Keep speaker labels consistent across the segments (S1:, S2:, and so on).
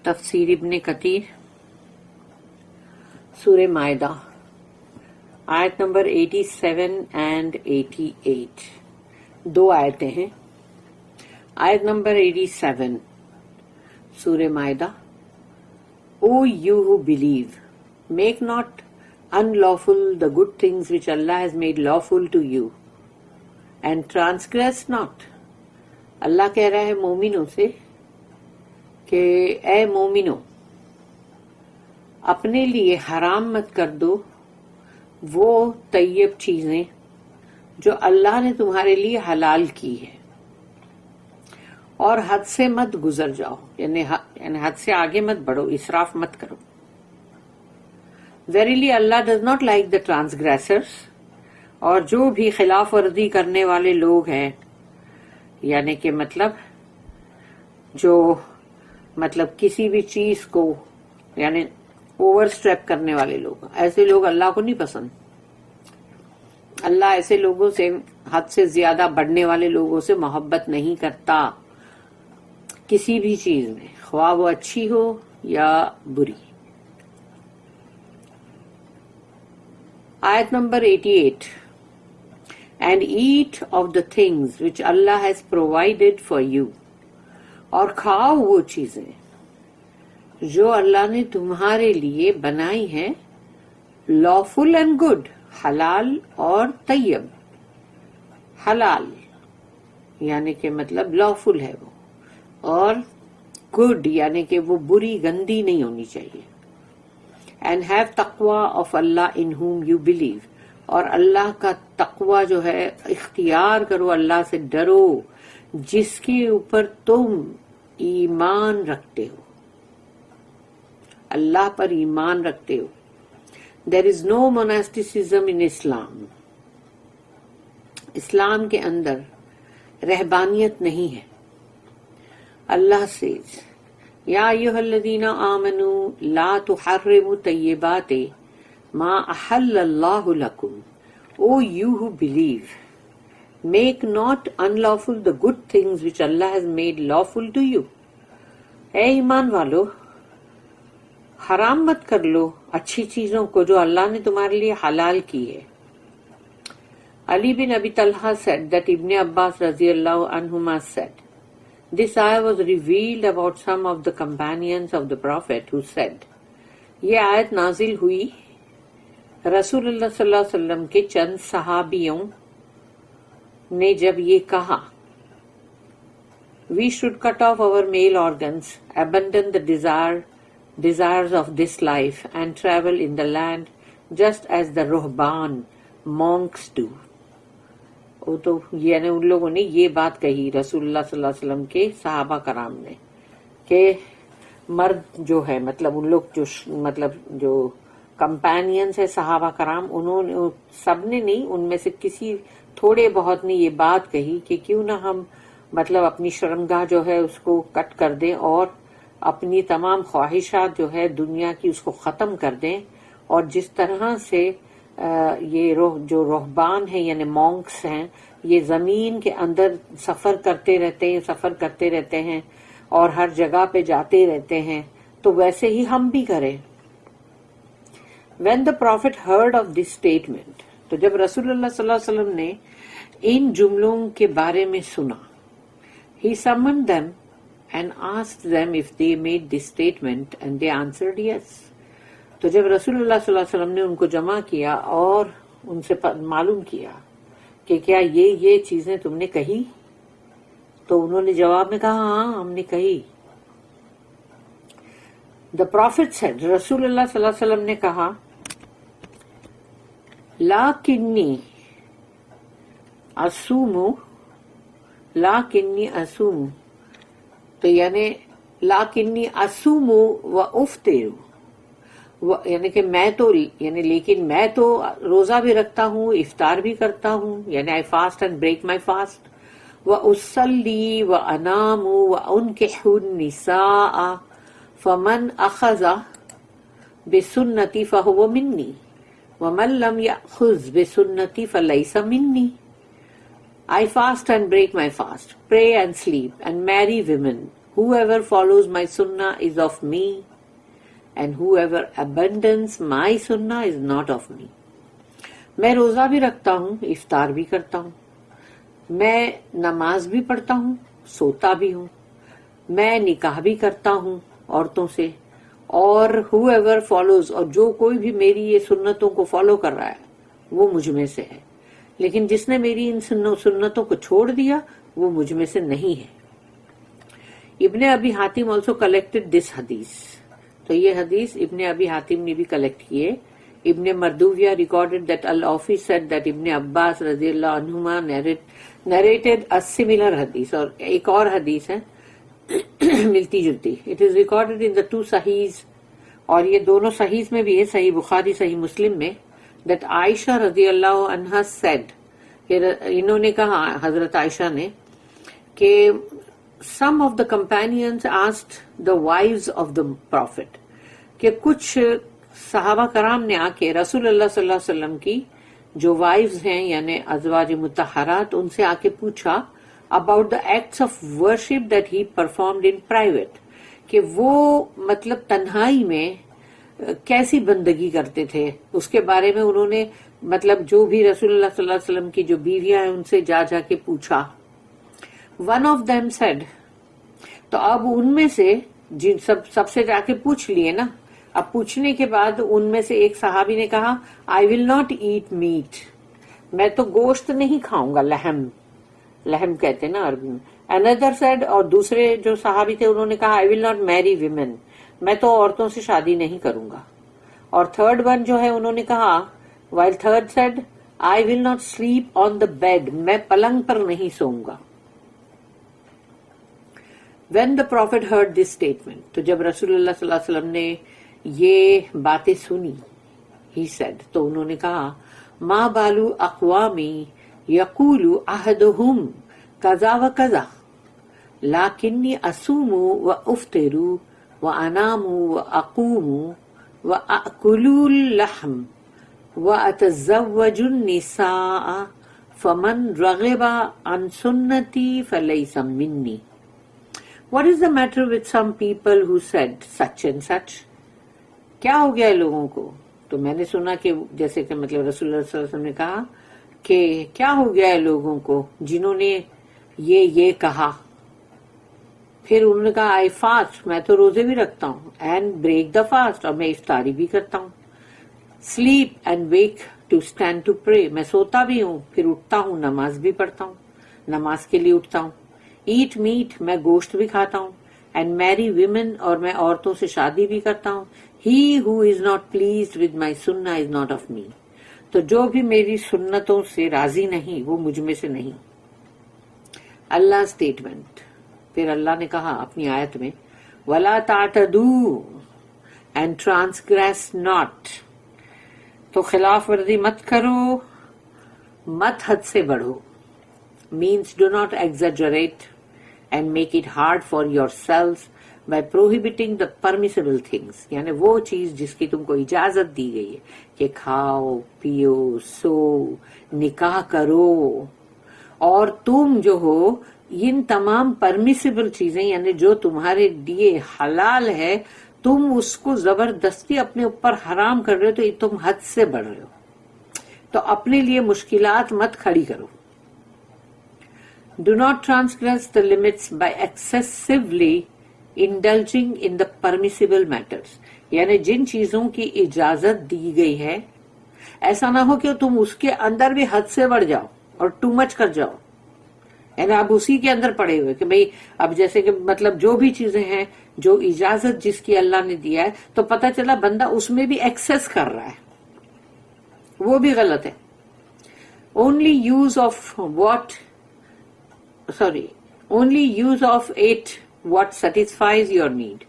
S1: تفسیر ابن کثیر سورہ مائدہ آیت نمبر 87 اینڈ 88. دو آیتیں ہیں. آیت نمبر 87 سورہ مائدہ. O you who believe, make not unlawful the good things which Allah has made lawful to you, and transgress not. اللہ کہہ رہا ہے مومنوں سے کہ اے مومنوں اپنے لیے حرام مت کر دو وہ طیب چیزیں جو اللہ نے تمہارے لیے حلال کی ہے، اور حد سے مت گزر جاؤ، یعنی حد سے آگے مت بڑھو، اسراف مت کرو. Verily Allah does not like the transgressors. اور جو بھی خلاف ورزی کرنے والے لوگ ہیں، یعنی کہ جو کسی بھی چیز کو یعنی اوور اسٹریپ کرنے والے لوگ، ایسے لوگ اللہ کو نہیں پسند. اللہ ایسے لوگوں سے، حد سے زیادہ بڑھنے والے لوگوں سے محبت نہیں کرتا کسی بھی چیز میں، خواہ وہ اچھی ہو یا بری. آیت number 88. And eat of the things which Allah has provided for you. اور کھاؤ وہ چیزیں جو اللہ نے تمہارے لیے بنائی ہیں lawful and good، حلال اور طیب. حلال یعنی کہ lawful ہے وہ، اور good یعنی کہ وہ بری گندی نہیں ہونی چاہیے. And have taqwa of Allah in whom you believe. اور اللہ کا تقوی جو ہے اختیار کرو، اللہ سے ڈرو جس کے اوپر تم ایمان رکھتے ہو، اللہ پر ایمان رکھتے ہو. There is no monasticism in Islam. اسلام کے اندر رہبانیت نہیں ہے. اللہ says یا ایھا الذین آمنوا لا تحرموا طیبات ما احل اللہ لکم. O you who believe, make not unlawful the good things which Allah has made lawful to you. اے ایمان والو، حرام مت کر لو اچھی چیزوں کو جو اللہ نے تمہارے لیے حلال کی ہے. علی بن ابی Talha said that Ibn Abbas رضی اللہ عنہما said, this ayah was revealed about some of the companions of the Prophet who said. یہ آیت نازل ہوئی رسول اللہ صلی اللہ علیہ وسلم کے چند صحابیوں نے جب یہ کہا We should cut off our male organs, abandon the desires of this life and travel in the land just as the ruhban monks do. تو یعنی ان لوگوں نے یہ بات کہی رسول اللہ صلی اللہ علیہ وسلم کے صحابہ کرام نے کہ مرد جو ہے ان لوگ جو کمپینینز ہے صحابہ کرام، انہوں نے سب نے نہیں، ان میں سے کسی تھوڑے بہت نے یہ بات کہی کہ کیوں نہ ہم اپنی شرمگاہ جو ہے اس کو کٹ کر دیں اور اپنی تمام خواہشات جو ہے دنیا کی اس کو ختم کر دیں. اور جس طرح سے یہ جو رہبان ہیں یعنی مونکس ہیں، یہ زمین کے اندر سفر کرتے رہتے ہیں اور ہر جگہ پہ جاتے رہتے ہیں، تو ویسے ہی ہم بھی کریں. When the Prophet heard of this statement, تو جب رسول اللہ صلی اللہ علیہ وسلم نے ان جملوں کے بارے میں سنا، he summoned them and asked them if they made this statement and they answered yes. تو جب رسول اللہ صلی اللہ علیہ وسلم نے ان کو جمع کیا اور ان سے معلوم کیا کہ کیا یہ چیزیں تم نے کہی، تو انہوں نے جواب میں کہا ہاں ہم نے کہی. The Prophet said, رسول اللہ صلی اللہ علیہ وسلم نے کہا لاکنی اسوم، تو یعنی لاکنی اسوم و افطر، یعنی کہ لیکن میں تو روزہ بھی رکھتا ہوں، افطار بھی کرتا ہوں، یعنی I fast and break my fast. وَأُصَلِّي وَأَنَامُ وَأُنْكِحُ النِّسَاءَ فَمَنْ أَخَذَ بِسُنَّتِي فَهُوَ مِنِّي وَمَنْ لَمْ يَأْخُذْ بِسُنَّتِي فَلَيْسَ مِنِّي. I fast and break my fast, pray and sleep, and marry women whoever follows my sunnah is of me, and whoever abandons my sunnah is not of me. میں روزہ بھی رکھتا ہوں، افطار بھی کرتا ہوں، میں نماز بھی پڑھتا ہوں، سوتا بھی ہوں، میں نکاح بھی کرتا ہوں عورتوں سے، اور whoever follows، اور جو کوئی بھی میری یہ سنتوں کو فالو کر رہا ہے وہ مجھ میں سے ہے، لیکن جس نے میری ان سنتوں کو چھوڑ دیا وہ مجھ میں سے نہیں ہے۔ ابن ابی حاتم also collected this حدیث، تو یہ حدیث ابن ابی حاتم نے بھی کلیکٹ کیے۔ ابن مردویہ recorded that Al-Awfi said that Ibn Abbas رضی اللہ عنہما narrated a similar حدیث، اور ایک اور حدیث ہے ملتی جلتی۔ It is recorded in the two Sahihs، اور یہ دونوں صحیح میں بھی ہے، صحیح بخاری صحیح مسلم میں، that عائشہ رضی اللہ عنہا said، کہ انہوں نے کہا، حضرت عائشہ نے، کہ some of the companions asked the wives of the Prophet، کہ کچھ صحابہ کرام نے آ کے رسول اللہ صلی اللہ علیہ وسلم کی جو وائفز ہیں یعنی ازواج مطہرات، ان سے آ کے پوچھا about the acts of worship that he performed in private، کہ وہ مطلب تنہائی میں کیسی بندگی کرتے تھے، اس کے بارے میں انہوں نے مطلب جو بھی رسول اللہ صلی اللہ علیہ وسلم کی جو بیویاں ہیں ان سے جا جا کے پوچھا۔ One of them said، تو اب ان میں سے جن سب سے جا کے پوچھ لیے نا، اب پوچھنے کے بعد ان میں سے ایک صحابی نے کہا I will not eat meat، میں تو گوشت نہیں کھاؤں گا، لحم کہتے ہیں نا عربی میں۔ Another said، اور دوسرے جو صحابی تھے انہوں نے کہا I will not marry women، میں تو عورتوں سے شادی نہیں کروں گا۔ اور تھرڈ ون جو ہے انہوں نے کہا while third said I will not sleep on the bed، میں پلنگ پر نہیں سوؤں گا۔ When the Prophet heard this statement، تو جب رسول اللہ صلی اللہ علیہ وسلم نے یہ باتیں سنی، he said، تو انہوں نے کہا ما بالو اقوامی یقول احدہم کذا و کذا لیکنی اصوم و افطر و انام و اقوم و اکل اللحم و اتزوج النساء فمن رغب عن سنتی فلیس منی۔ What is the matter with some people who said such and such؟ کیا ہو گیا لوگوں کو؟ تو میں نے سنا کہ جیسے کہ مطلب رسول اللہ صلی اللہ علیہ وسلم نے کہا کہ کیا ہو گیا ہے لوگوں کو جنہوں نے یہ کہا۔ پھر انہوں نے کہا I fast، میں تو روزے بھی رکھتا ہوں، and break the fast، اور میں افطاری بھی کرتا ہوں، sleep and wake to stand to pray، میں سوتا بھی ہوں پھر اٹھتا ہوں نماز بھی پڑھتا ہوں، نماز کے لیے اٹھتا ہوں، eat meat، میں گوشت بھی کھاتا ہوں، and marry women، اور میں عورتوں سے شادی بھی کرتا ہوں، he who is not pleased with my sunnah is not of me، تو جو بھی میری سنتوں سے راضی نہیں وہ مجھ میں سے نہیں۔ اللہ اسٹیٹمنٹ، پھر اللہ نے کہا اپنی آیت میں وَلَا تَعْتَدُوا and transgress not، تو خلاف ورزی مت کرو، مت حد سے بڑھو، means do not exaggerate and make it hard for yourselves by prohibiting the permissible things، یعنی وہ چیز جس کی تم کو اجازت دی گئی ہے کہ کھاؤ پیو سو نکاح کرو، اور تم جو ہو ان تمام پرمیسیبل چیزیں یعنی جو تمہارے لیے حلال ہے تم اس کو زبردستی اپنے اوپر حرام کر رہے ہو، تو یہ تم حد سے بڑھ رہے ہو، تو اپنے لیے مشکلات مت کھڑی کرو۔ Do not transgress the limits by excessively indulging in the permissible matters، یعنی جن چیزوں کی اجازت دی گئی ہے ایسا نہ ہو کہ تم اس کے اندر بھی حد سے بڑھ جاؤ اور ٹو مچ کر جاؤ، یعنی اب اسی کے اندر پڑے ہوئے کہ بھئی اب جیسے کہ مطلب جو بھی چیزیں ہیں جو اجازت جس کی اللہ نے دیا ہے تو پتہ چلا بندہ اس میں بھی ایکسس کر رہا ہے، وہ بھی غلط ہے۔ only use of it what satisfies your need،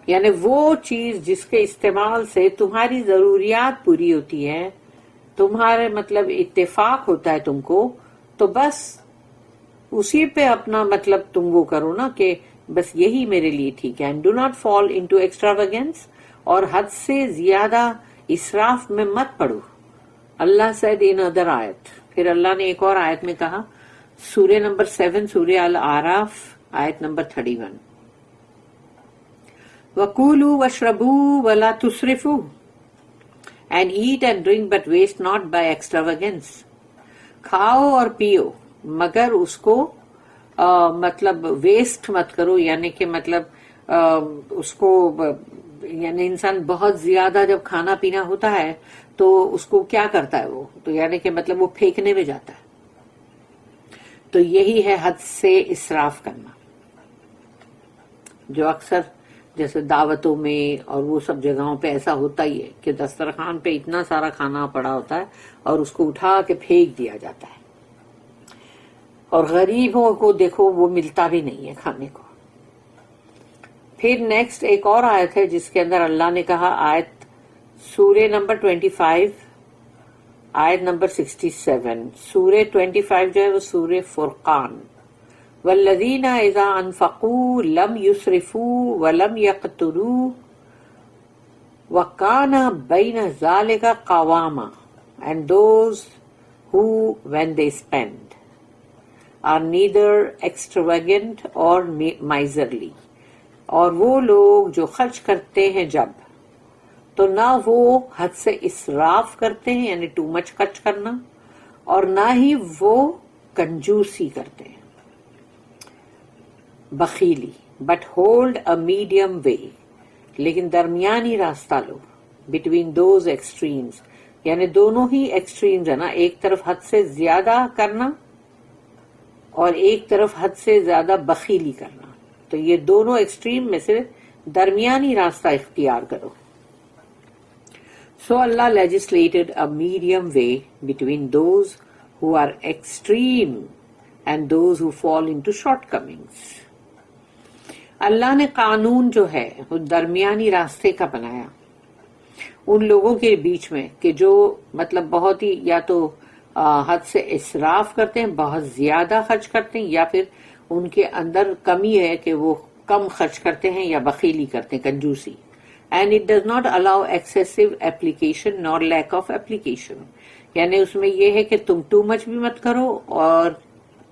S1: یعنی وہ چیز جس کے استعمال سے تمہاری ضروریات پوری ہوتی ہیں، تمہارے مطلب اتفاق ہوتا ہے تم کو، تو بس اسی پہ اپنا مطلب تم وہ کرو نا کہ بس یہی میرے لیے ٹھیک ہے۔ and do not fall into extravagance، اور حد سے زیادہ اسراف میں مت پڑو۔ اللہ said in other آیت، پھر اللہ نے ایک اور آیت میں کہا، سورہ نمبر 7 سورہ الاعراف آیت نمبر 31، وَكُولُوا وَاشْرَبُوا وَلَا تُسْرِفُوا and eat and drink but waste not by extravagance. کھاؤ اور پیو مگر اس کو مطلب ویسٹ مت کرو، یعنی کہ مطلب اس کو یعنی انسان بہت زیادہ جب کھانا پینا ہوتا ہے تو اس کو کیا کرتا ہے وہ تو یعنی کہ مطلب وہ پھینکنے میں جاتا ہے. تو یہی ہے حد سے اسراف کرنا، جو اکثر جیسے دعوتوں میں اور وہ سب جگہوں پہ ایسا ہوتا ہی ہے کہ دسترخوان پہ اتنا سارا کھانا پڑا ہوتا ہے اور اس کو اٹھا کے پھینک دیا جاتا ہے، اور غریبوں کو دیکھو وہ ملتا بھی نہیں ہے کھانے کو. پھر نیکسٹ ایک اور آیت ہے جس کے اندر اللہ نے کہا، آیت سورہ نمبر 25 آیت نمبر 67. سورہ 25 جو ہے وہ سورہ فرقان. والذین اذا انفقوا لم یسرفوا ولم یقتروا وکان بین ذلک قواما and those who when they spend are neither extravagant or miserly. اور وہ لوگ جو خرچ کرتے ہیں جب تو نہ وہ حد سے اسراف کرتے ہیں یعنی ٹو مچ خرچ کرنا، اور نہ ہی وہ کنجوسی کرتے ہیں بخیلی. بٹ ہولڈ اے میڈیم وے، لیکن درمیانی راستہ لو. بٹوین دوز ایکسٹریمز، یعنی دونوں ہی ایکسٹریمز ہے نا، ایک طرف حد سے زیادہ کرنا اور ایک طرف حد سے زیادہ بخیلی کرنا. تو یہ دونوں ایکسٹریم میں سے درمیانی راستہ اختیار کرو. So Allah legislated a medium way between those who are extreme and those who fall into shortcomings. اللہ نے قانون جو ہے وہ درمیانی راستے کا بنایا ان لوگوں کے بیچ میں کہ جو مطلب بہت ہی یا تو حد سے اسراف کرتے ہیں، بہت زیادہ خرچ کرتے ہیں، یا پھر ان کے اندر کمی ہے کہ وہ کم خرچ کرتے ہیں یا بخیلی کرتے ہیں، کنجوسی. And it does not allow excessive application nor lack of application. یعنی اس میں یہ ہے کہ تم ٹو مچ بھی مت کرو اور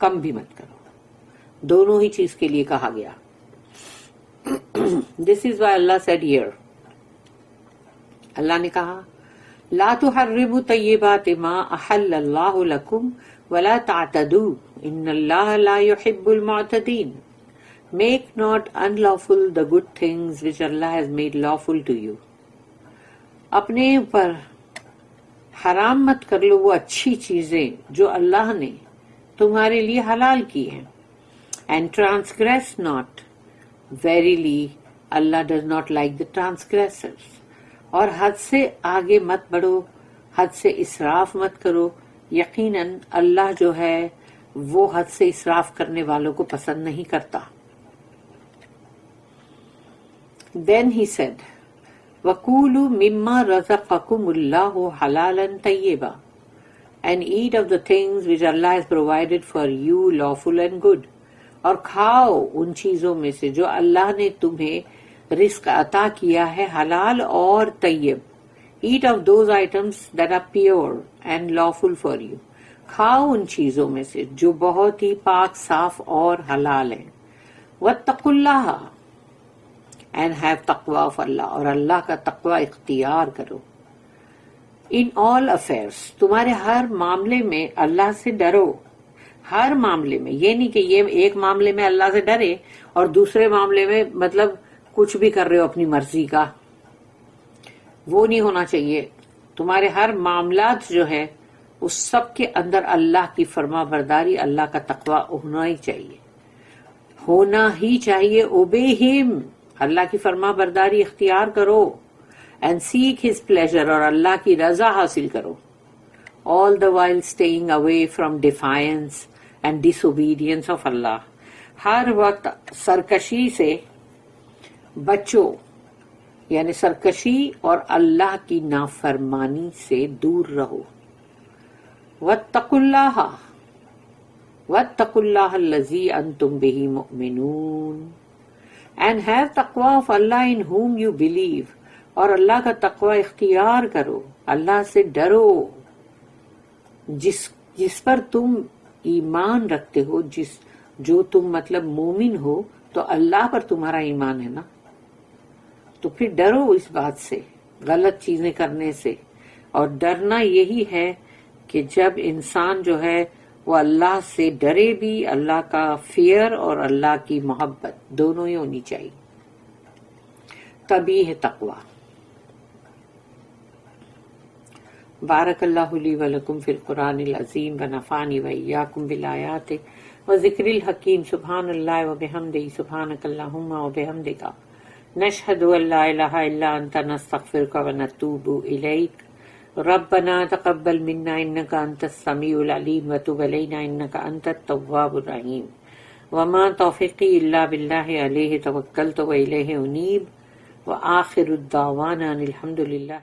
S1: کم بھی مت کرو، دونوں ہی چیز کے لیے کہا گیا. This is why Allah said here, اللہ نے کہا لا تحرموا طیبات ما احل اللہ لکم ولا تعتدوا ان اللہ لا يحب المعتدین. Make not unlawful the good things which Allah has made lawful to you. اپنے اوپر حرام مت کر لو وہ اچھی چیزیں جو اللہ نے تمہارے لیے حلال کی ہیں. And transgress not. Verily, Allah does not like the transgressors. اور حد سے آگے مت بڑھو، حد سے اسراف مت کرو. یقیناً اللہ جو ہے وہ حد سے اسراف کرنے والوں کو پسند نہیں کرتا. Then he said, وَكُولُوا مِمَّا رَزَقَكُمُ اللَّهُ حَلَالًا طَيِّبًا and eat of the things which Allah has provided for you lawful and good. اور کھاؤ ان چیزوں میں سے جو اللہ نے تمہیں رزق عطا کیا ہے حلال اور طیب. Eat of those items that are pure and lawful for you. کھاؤ ان چیزوں میں سے جو بہت ہی پاک صاف اور حلال ہیں. وَاتَّقُوا اللَّهَ and have taqwa of Allah. اور اللہ کا تقوی اختیار کرو. In all affairs. تمہارے ہر معاملے میں اللہ سے ڈرو. ہر معاملے میں، یہ نہیں کہ یہ ایک معاملے میں اللہ سے ڈرے اور دوسرے معاملے میں مطلب کچھ بھی کر رہے ہو اپنی مرضی کا، وہ نہیں ہونا چاہیے. تمہارے ہر معاملات جو ہے اس سب کے اندر اللہ کی فرما برداری، اللہ کا تقوی ہونا ہی چاہیے، ہونا ہی چاہیے. obey him. اللہ کی فرما برداری اختیار کرو. and seek his pleasure. اور اللہ کی رضا حاصل کرو. all the while staying away from defiance and disobedience of Allah. ہر وقت سرکشی سے بچو، یعنی سرکشی اور اللہ کی نافرمانی سے دور رہو. واتقوا اللہ واتقوا اللہ الذی انتم بہ مؤمنون and have taqwa of Allah in whom you believe. اور اللہ کا تقوی اختیار کرو، اللہ سے ڈرو جس پر تم ایمان رکھتے ہو، جو تم مطلب مومن ہو، تو اللہ پر تمہارا ایمان ہے نا. تو پھر ڈرو اس بات سے، غلط چیزیں کرنے سے. اور ڈرنا یہی ہے کہ جب انسان جو ہے وہ اللہ سے ڈرے بھی، اللہ کا فیئر اور اللہ کی محبت دونوں ہی ہونی چاہیے، تبھی ہے تقوی. بارک اللہ لی ولکم فی القرآن العظیم ونفعنی وإیاکم بالآیات وذکر الحکیم. سبحان اللہ وبحمدہ، سبحانک اللہم وبحمدک، نشہد ان لا الہ الا انت، نستغفرک ونتوب الیک. ربنا تقبل منا انک انت السمیع العلیم وتب علینا انک انت التواب الرحیم. وما توفیقی الا باللہ علیہ توکلت والیہ انیب. وآخر الدعوانا الحمد للہ.